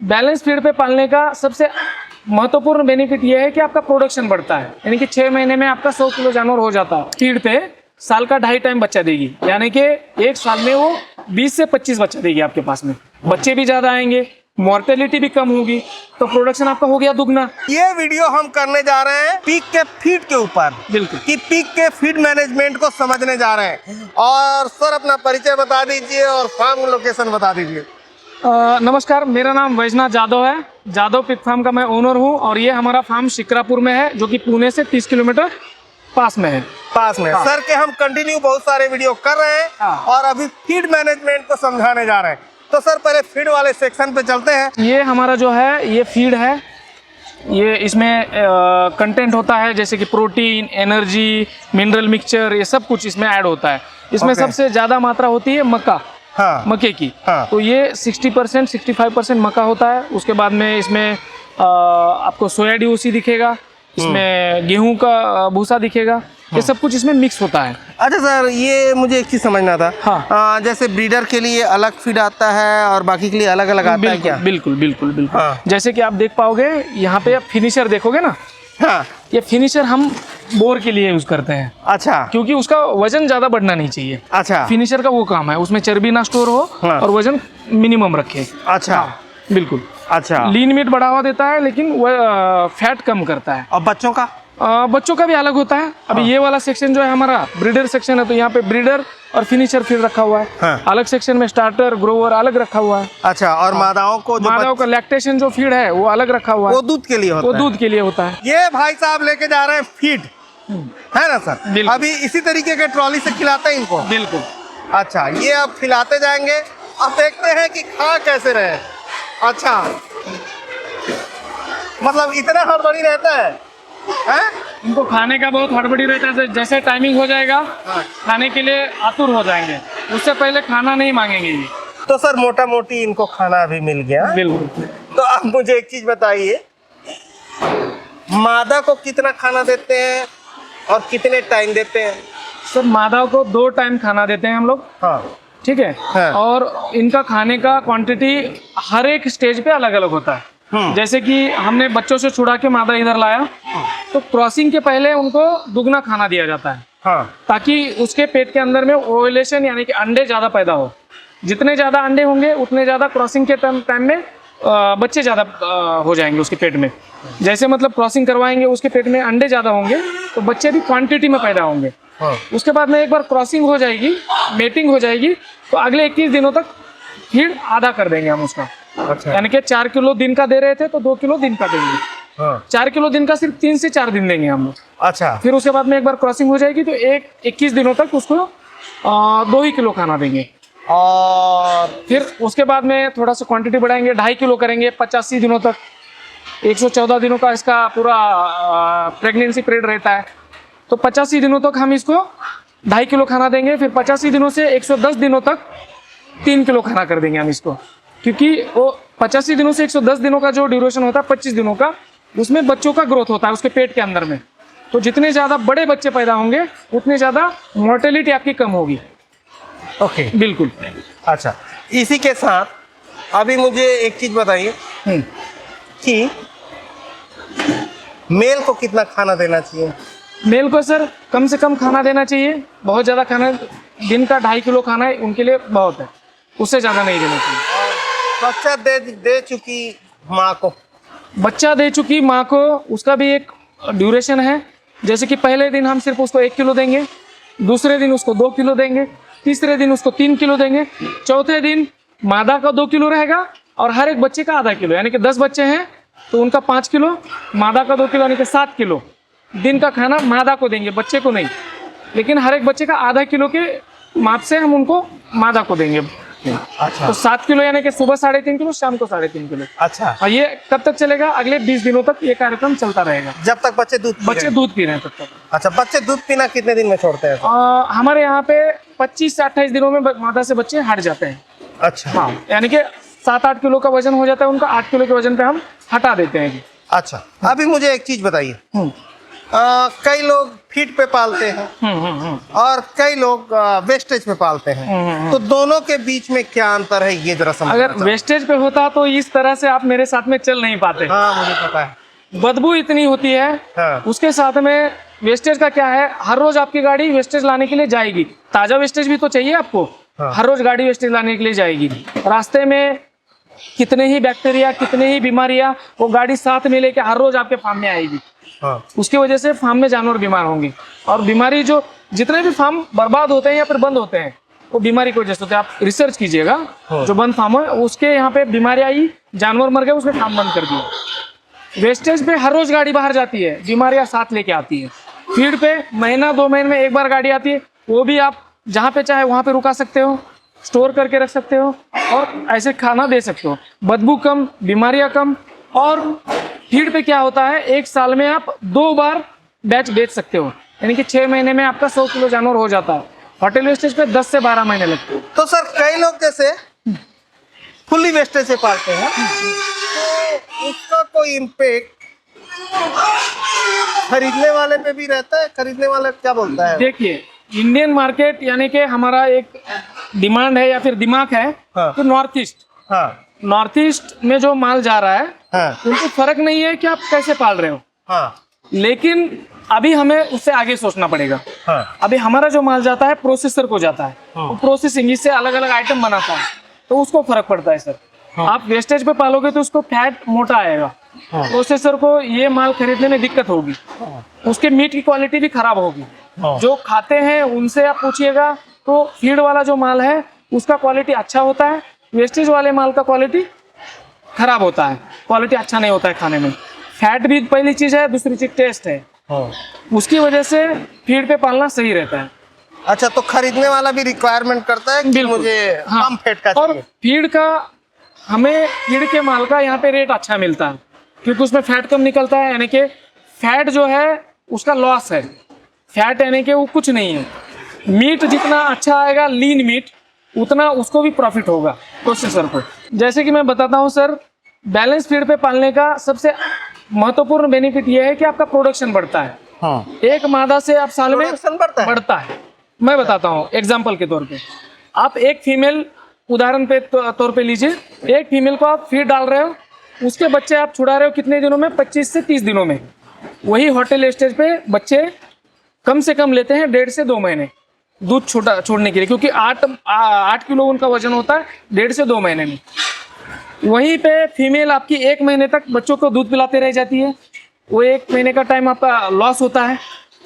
Balance feed पे पालने का सबसे महत्वपूर्ण बेनिफिट ये है कि आपका प्रोडक्शन बढ़ता है, यानी कि 6 महीने में आपका 100 किलो जानवर हो जाता है। फीड पे साल का 2.5 टाइम बच्चा देगी, यानी कि एक साल में वो 20 से 25 बच्चा देगी आपके पास में। बच्चे भी ज्यादा आएंगे, मॉर्टेलिटी भी कम होगी, तो प्रोडक्शन आपका हो गया दुगना। ये वीडियो हम करने जा रहे हैं पिग के फीड के ऊपर, बिल्कुल कि पिग के फीड मैनेजमेंट को समझने जा रहे हैं। और सर अपना परिचय बता दीजिए और फार्म लोकेशन बता दीजिए। नमस्कार, मेरा नाम वैजनाथ जादव है। जादव पिग फार्म का मैं ओनर हूँ और ये हमारा फार्म शिक्रापुर में है, जो कि पुणे से 30 किलोमीटर पास में है। पास में सर के हम कंटिन्यू बहुत सारे वीडियो कर रहे हैं और अभी फीड मैनेजमेंट को समझाने जा रहे हैं। तो सर पहले फीड वाले सेक्शन पे चलते हैं। ये हमारा जो है ये फीड है, ये इसमें कंटेंट होता है जैसे कि प्रोटीन, एनर्जी, मिनरल मिक्सचर, ये सब कुछ इसमें ऐड होता है। इसमें सबसे ज़्यादा मात्रा होती है मक्का, मक्के की। तो ये 60% 65% मक्का होता है। उसके बाद में इसमें आपको सोया DOC दिखेगा, इसमें गेहूं का भूसा दिखेगा, ये सब कुछ इसमें मिक्स होता है। अच्छा सर, ये मुझे एक चीज समझना था। हाँ। जैसे ब्रीडर के लिए अलग फीड आता है और बाकी के लिए अलग अलग आता है क्या? बिल्कुल बिल्कुल बिल्कुल। हाँ। जैसे कि आप देख पाओगे यहाँ पे, आप फिनिशर देखोगे ना, हाँ। ये फिनिशर हम बोर के लिए यूज करते हैं। अच्छा। क्योंकि उसका वजन ज्यादा बढ़ना नहीं चाहिए। अच्छा। फिनिशर का वो काम है, उसमें चर्बी ना स्टोर हो और वजन मिनिमम रखे। अच्छा। बिल्कुल। अच्छा। लीन मीट बढ़ावा देता है, लेकिन वह फैट कम करता है। और बच्चों का? बच्चों का भी अलग होता है। अभी ये वाला सेक्शन जो है हमारा ब्रीडर सेक्शन है, तो यहाँ पे ब्रीडर और फिनिशर फीड रखा हुआ है। अलग सेक्शन में स्टार्टर, ग्रोवर अलग रखा हुआ है। अच्छा। और मादाओं को, मादाओं का लैक्टेशन जो फीड है वो अलग रखा हुआ है, वो दूध के लिए होता है। वो दूध के लिए होता है। ये भाई साहब लेके जा रहे हैं फीड, है ना सर? अभी इसी तरीके के ट्रॉली से खिलाते हैं इनको? बिल्कुल। अच्छा, ये अब खिलाते जाएंगे, अब देखते हैं कि खा कैसे रहे। अच्छा, मतलब इतना हड़बड़ी रहता है? इनको खाने का बहुत हड़बड़ी रहता है। जैसे टाइमिंग हो जाएगा खाने के लिए आतुर हो जाएंगे, उससे पहले खाना नहीं मांगेंगे ये। तो सर मोटा मोटी इनको खाना अभी मिल गया। बिल्कुल। तो आप मुझे एक चीज बताइए, मादा को कितना खाना देते हैं और कितने टाइम देते हैं? सर मादा को 2 टाइम खाना देते हैं हम लोग। हाँ। ठीक है। हाँ। और इनका खाने का क्वांटिटी हर एक स्टेज पे अलग अलग होता है। जैसे कि हमने बच्चों से छुड़ा के मादा इधर लाया, तो क्रॉसिंग के पहले उनको दुगना खाना दिया जाता है। हाँ। ताकि उसके पेट के अंदर में ओवुलेशन यानी कि अंडे ज्यादा पैदा हो। जितने ज्यादा अंडे होंगे उतने ज्यादा क्रॉसिंग के टाइम में बच्चे ज्यादा हो जाएंगे उसके पेट में। जैसे मतलब क्रॉसिंग करवाएंगे, उसके पेट में अंडे ज्यादा होंगे तो बच्चे भी क्वांटिटी में पैदा होंगे। उसके बाद में एक बार क्रॉसिंग हो जाएगी, मेटिंग हो जाएगी, तो अगले 21 दिनों तक फीड आधा कर देंगे हम उसका। अच्छा। यानी कि 4 किलो दिन का दे रहे थे तो 2 किलो दिन का देंगे। 4 किलो दिन का सिर्फ 3 से 4 दिन देंगे हम लोग। अच्छा। फिर उसके बाद में एक बार क्रॉसिंग हो जाएगी तो 21 दिनों तक उसको 2 ही किलो खाना देंगे। और फिर उसके बाद में थोड़ा सा क्वांटिटी बढ़ाएंगे, 2.5 किलो करेंगे 85 दिनों तक। 114 दिनों का इसका पूरा प्रेगनेंसी पीरियड रहता है, तो 85 दिनों तक हम इसको 2.5 किलो खाना देंगे। फिर 85 दिनों से 110 दिनों तक 3 किलो खाना कर देंगे हम इसको, क्योंकि वो 85 दिनों से 110 दिनों का जो ड्यूरेशन होता है 25 दिनों का, उसमें बच्चों का ग्रोथ होता है उसके पेट के अंदर में। तो जितने ज़्यादा बड़े बच्चे पैदा होंगे उतने ज़्यादा मोर्टेलिटी आपकी कम होगी। ओके। बिल्कुल। अच्छा, इसी के साथ अभी मुझे एक चीज बताइए कि मेल को कितना खाना देना चाहिए? मेल को सर कम से कम खाना देना चाहिए। बहुत ज़्यादा खाना, दिन का 2.5 किलो खाना है उनके लिए बहुत है, उससे ज़्यादा नहीं देना चाहिए। बच्चा दे चुकी माँ को, बच्चा दे चुकी माँ को उसका भी एक ड्यूरेशन है। जैसे कि पहले दिन हम सिर्फ उसको 1 किलो देंगे, दूसरे दिन उसको 2 किलो देंगे, तीसरे दिन उसको 3 किलो देंगे, चौथे दिन मादा का 2 किलो रहेगा और हर एक बच्चे का आधा किलो। यानी कि 10 बच्चे हैं तो उनका 5 किलो, मादा का 2 किलो, यानी कि 7 किलो दिन का खाना मादा को देंगे, बच्चे को नहीं। लेकिन हर एक बच्चे का आधा किलो के माप से हम उनको मादा को देंगे। अच्छा। तो 7 किलो यानी कि सुबह 3.5 किलो, शाम को 3.5 किलो। अच्छा। और ये कब तक चलेगा? अगले 20 दिनों तक ये कार्यक्रम चलता रहेगा, जब तक बच्चे दूध पी रहे हैं तब तक। अच्छा, बच्चे दूध पीना कितने दिन में छोड़ते हैं? हमारे यहाँ पे 25 से 28 दिनों में मादा से बच्चे हट जाते हैं। अच्छा। हाँ, यानी कि 7-8 किलो का वजन हो जाता है उनका, 8 किलो के वजन पे हम हटा देते हैं। अच्छा, अभी मुझे एक चीज बताइए, कई लोग फीड पे पालते हैं और कई लोग वेस्टेज पे पालते हैं, तो दोनों के बीच में क्या अंतर है ये जरा समझना अगर चाहता वेस्टेज पे होता तो इस तरह से आप मेरे साथ में चल नहीं पाते। हूं। हाँ मुझे पता है। बदबू इतनी होती है। हाँ। उसके साथ में वेस्टेज का क्या है, हर रोज आपकी गाड़ी वेस्टेज लाने के लिए जाएगी, ताजा वेस्टेज भी तो चाहिए आपको। हाँ। हर रोज गाड़ी वेस्टेज लाने के लिए जाएगी, रास्ते में कितने ही बैक्टीरिया, कितने ही बीमारियां वो गाड़ी साथ में लेके हर रोज आपके फार्म में आएगी। हाँ। उसकी वजह से फार्म में जानवर बीमार होंगे, और बीमारी जो जितने भी फार्म बर्बाद होते हैं या फिर बंद होते हैं वो बीमारी की वजह से होते हैं। आप रिसर्च कीजिएगा, हाँ। जो बंद फार्म है उसके यहाँ पे बीमारी आई, जानवर मर गए, उसने फार्म बंद कर दिया। वेस्टेज पे हर रोज गाड़ी बाहर जाती है, बीमारियां साथ लेके आती है। फीड पे महीना 2 महीने में एक बार गाड़ी आती है, वो भी आप जहाँ पे चाहे वहाँ पे रुका सकते हो, स्टोर करके रख सकते हो और ऐसे खाना दे सकते हो। बदबू कम, बीमारियां कम। और फीड पे क्या होता है, एक साल में आप 2 बार बैच बेच सकते हो, यानी कि 6 महीने में आपका 100 किलो जानवर हो जाता है। होटल वेस्टेज पे 10 से 12 महीने लगते हैं। तो सर कई लोग जैसे फुल्ली वेस्टेज से पालते हैं, तो उसका कोई इम्पेक्ट खरीदने वाले पे भी रहता है? खरीदने वाले क्या बोलता है? देखिए, इंडियन मार्केट यानी कि हमारा एक डिमांड है या फिर दिमाग है हाँ। कि नॉर्थ ईस्ट, हाँ। नॉर्थ ईस्ट में जो माल जा रहा है हाँ। उनको फर्क नहीं है कि आप कैसे पाल रहे हो, हाँ। लेकिन अभी हमें उससे आगे सोचना पड़ेगा। हाँ। अभी हमारा जो माल जाता है प्रोसेसर को जाता है, वो प्रोसेसिंग इससे अलग अलग आइटम बनाता है, तो उसको फर्क पड़ता है सर। आप वेस्टेज पे पालोगे तो उसको फैट मोटा आएगा, प्रोसेसर को ये माल खरीदने में दिक्कत होगी, उसके मीट की क्वालिटी भी खराब होगी। जो खाते हैं उनसे आप पूछिएगा तो फीड वाला जो माल है उसका क्वालिटी अच्छा होता है, वेस्टेज वाले माल का क्वालिटी खराब होता है, क्वालिटी अच्छा नहीं होता है खाने में। फैट भी पहली चीज है, दूसरी चीज टेस्ट है, उसकी वजह से फीड पे पालना सही रहता है। अच्छा, तो खरीदने वाला भी रिक्वायरमेंट करता है कि मुझे कम फैट का और चाहिए? फीड का हमें फीड के माल का यहाँ पे रेट अच्छा मिलता है, क्योंकि उसमें फैट कम निकलता है, यानी कि फैट जो है उसका लॉस है, फैट यानी कि वो कुछ नहीं है। मीट जितना अच्छा आएगा, लीन मीट, उतना उसको भी प्रॉफिट होगा प्रोसेसर को। जैसे कि मैं बताता हूँ सर, बैलेंस फीड पे पालने का सबसे महत्वपूर्ण बेनिफिट ये है कि आपका प्रोडक्शन बढ़ता है। हाँ। एक मादा से आप साल में प्रोडक्शन बढ़ता है? मैं बताता हूँ एग्जाम्पल के तौर पे। आप एक फीमेल उदाहरण पे तौर पे लीजिए, एक फीमेल को आप फीड डाल रहे हो, उसके बच्चे आप छुड़ा रहे हो कितने दिनों में? 25 से 30 दिनों में। वही होटल स्टेज पे बच्चे कम से कम लेते हैं 1.5 से 2 महीने दूध छोड़ने के लिए, क्योंकि 8 किलो उनका वजन होता है 1.5 से 2 महीने में। वहीं पे फीमेल आपकी 1 महीने तक बच्चों को दूध पिलाते रह जाती है, वो 1 महीने का टाइम आपका लॉस होता है।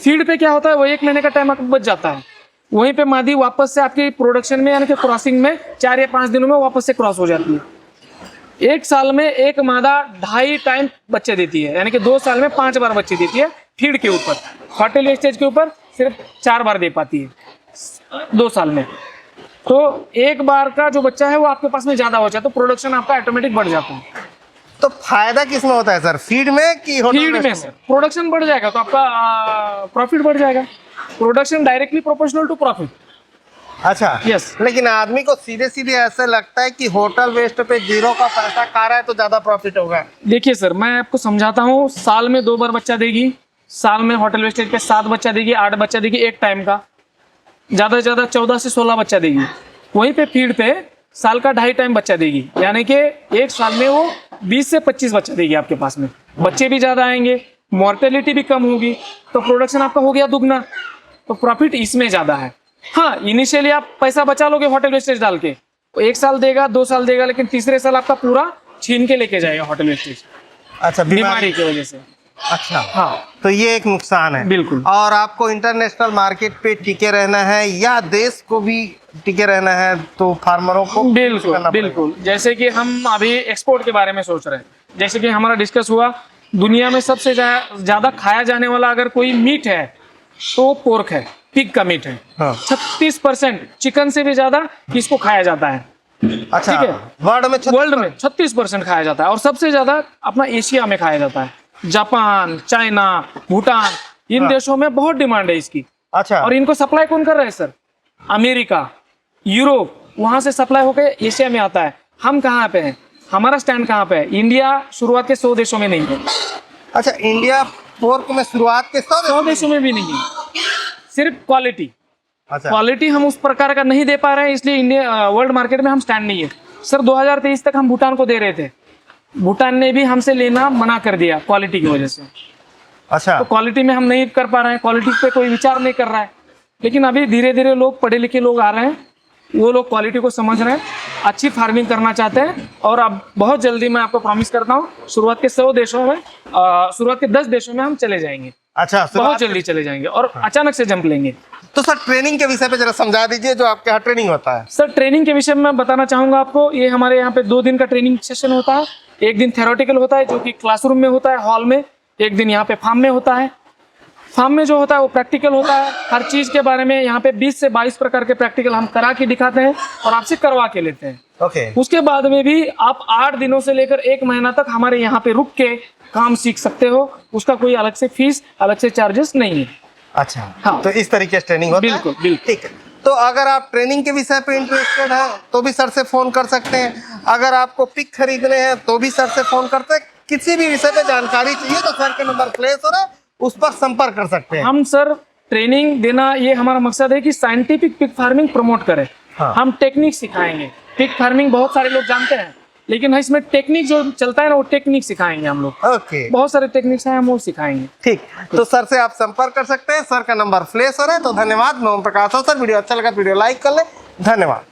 फीड पे क्या होता है, वो 1 महीने का टाइम आपको बच जाता है। वहीं पे मादी वापस से आपकी प्रोडक्शन में यानी कि क्रॉसिंग में 4 या 5 दिनों में वापस से क्रॉस हो जाती है। 1 साल में एक मादा 2.5 टाइम बच्चे देती है, यानी कि 2 साल में 5 बार बच्चे देती है फीड के ऊपर। होटल स्टेज के ऊपर सिर्फ 4 बार दे पाती है 2 साल में। तो एक बार का जो बच्चा है वो आपके पास में ज्यादा हो जाए तो प्रोडक्शन आपका ऑटोमेटिक बढ़ जाता है। तो फायदा किस में होता है सर, फीड में कि होटल फीड में सर प्रोडक्शन बढ़ जाएगा तो आपका प्रॉफिट बढ़ जाएगा। Production directly proportional to profit. अच्छा। यस। लेकिन आदमी को सीधे सीधे ऐसा लगता है कि होटल वेस्ट पे 0 का पैसा खा रहा है तो ज्यादा प्रॉफिट होगा। देखिए सर, मैं आपको समझाता हूँ, साल में 2 बार बच्चा देगी, साल में होटल वेस्टेज पे 7 बच्चा देगी, 8 बच्चा देगी एक टाइम का, ज्यादा से ज्यादा 14 से 16 बच्चा देगी। वहीं पे फीड पे साल का 2.5 टाइम बच्चा देगी, यानी कि एक साल में वो 20 से 25 बच्चा देगी आपके पास में। बच्चे भी ज्यादा आएंगे, मॉर्टेलिटी भी कम होगी, तो प्रोडक्शन आपका हो गया दुगना, तो प्रॉफिट इसमें ज्यादा है। हाँ, इनिशियली आप पैसा बचा लोगे होटल वेस्टेज डाल के, 1 साल देगा, 2 साल देगा, लेकिन तीसरे साल आपका पूरा छीन के लेके जाएगा होटल वेस्टेज। अच्छा, बीमारी की वजह से। अच्छा। हाँ, तो ये एक नुकसान है। बिल्कुल। और आपको इंटरनेशनल मार्केट पे टिके रहना है या देश को भी टिके रहना है, तो फार्मरों को बिल्कुल करना पड़ेगा। बिल्कुल। जैसे कि हम अभी एक्सपोर्ट के बारे में सोच रहे हैं, जैसे कि हमारा डिस्कस हुआ, दुनिया में सबसे ज्यादा खाया जाने वाला अगर कोई मीट है तो पोर्क है, पिग का मीट है। हाँ। 36% चिकन से भी ज्यादा किसको खाया जाता है? अच्छा, ठीक है। वर्ल्ड में 36% खाया जाता है, और सबसे ज्यादा अपना एशिया में खाया जाता है। जापान, चाइना, भूटान, इन देशों में बहुत डिमांड है इसकी। अच्छा। और इनको सप्लाई कौन कर रहा है सर? अमेरिका, यूरोप, वहां से सप्लाई होकर एशिया में आता है। हम कहाँ पे हैं? हमारा स्टैंड कहाँ पे है? इंडिया शुरुआत के 100 देशों में नहीं है। अच्छा, इंडिया पोर्क में शुरुआत के 100 देशों में भी नहीं है, सिर्फ क्वालिटी। अच्छा क्वालिटी हम उस प्रकार का नहीं दे पा रहे हैं, इसलिए इंडिया वर्ल्ड मार्केट में हम स्टैंड नहीं है। सर 2023 तक हम भूटान को दे रहे थे, भूटान ने भी हमसे लेना मना कर दिया क्वालिटी की वजह से। अच्छा तो क्वालिटी में हम नहीं कर पा रहे हैं, क्वालिटी पे कोई विचार नहीं कर रहा है। लेकिन अभी धीरे धीरे लोग पढ़े लिखे लोग आ रहे हैं, वो लोग क्वालिटी को समझ रहे हैं, अच्छी फार्मिंग करना चाहते हैं। और अब बहुत जल्दी मैं आपको प्रॉमिस करता हूँ, शुरुआत के 100 देशों में, शुरुआत के 10 देशों में हम चले जाएंगे, अच्छा बहुत जल्दी चले जाएंगे और अचानक से जंप लेंगे। तो सर ट्रेनिंग के विषय पे जरा समझा दीजिए, जो आपके यहाँ ट्रेनिंग होता है। सर ट्रेनिंग के विषय में मैं बताना चाहूँगा आपको, ये हमारे यहाँ पे 2 दिन का ट्रेनिंग सेशन होता है। एक दिन थ्योरेटिकल होता है जो कि क्लासरूम में होता है हॉल में, एक दिन यहाँ पे फार्म में होता है। फार्म में जो होता है वो प्रैक्टिकल होता है, हर चीज़ के बारे में यहाँ पे 20 से 22 प्रकार के प्रैक्टिकल हम करा के दिखाते हैं और आपसे करवा के लेते हैं। ओके उसके बाद में भी आप 8 दिनों से लेकर 1 महीना तक हमारे यहाँ पे रुक के काम सीख सकते हो, उसका कोई अलग से फीस, अलग से चार्जेस नहीं है। अच्छा हाँ। तो इस तरीके से ट्रेनिंग होता है। बिल्कुल बिल्कुल। ठीक है, तो अगर आप ट्रेनिंग के विषय पे इंटरेस्टेड हैं तो भी सर से फोन कर सकते हैं। अगर आपको पिक खरीदने हैं तो भी सर से फोन करते हैं। किसी भी विषय पे जानकारी चाहिए तो सर के नंबर प्लेस हो रहा है, उस पर संपर्क कर सकते हैं। हम सर ट्रेनिंग देना, ये हमारा मकसद है कि साइंटिफिक पिग फार्मिंग प्रमोट करें। हाँ। हम टेक्निक सिखाएंगे। पिग फार्मिंग बहुत सारे लोग जानते हैं, लेकिन इसमें टेक्निक जो चलता है ना, वो टेक्निक सिखाएंगे हम लोग। ओके बहुत सारे टेक्निक्स हैं, हम वो सिखाएंगे। ठीक, तो सर से आप संपर्क कर सकते हैं। सर का नंबर प्लेस हो रहा है। तो धन्यवाद, मैं ओम प्रकाश हूं। सर वीडियो अच्छा लगा तो वीडियो लाइक कर ले। धन्यवाद।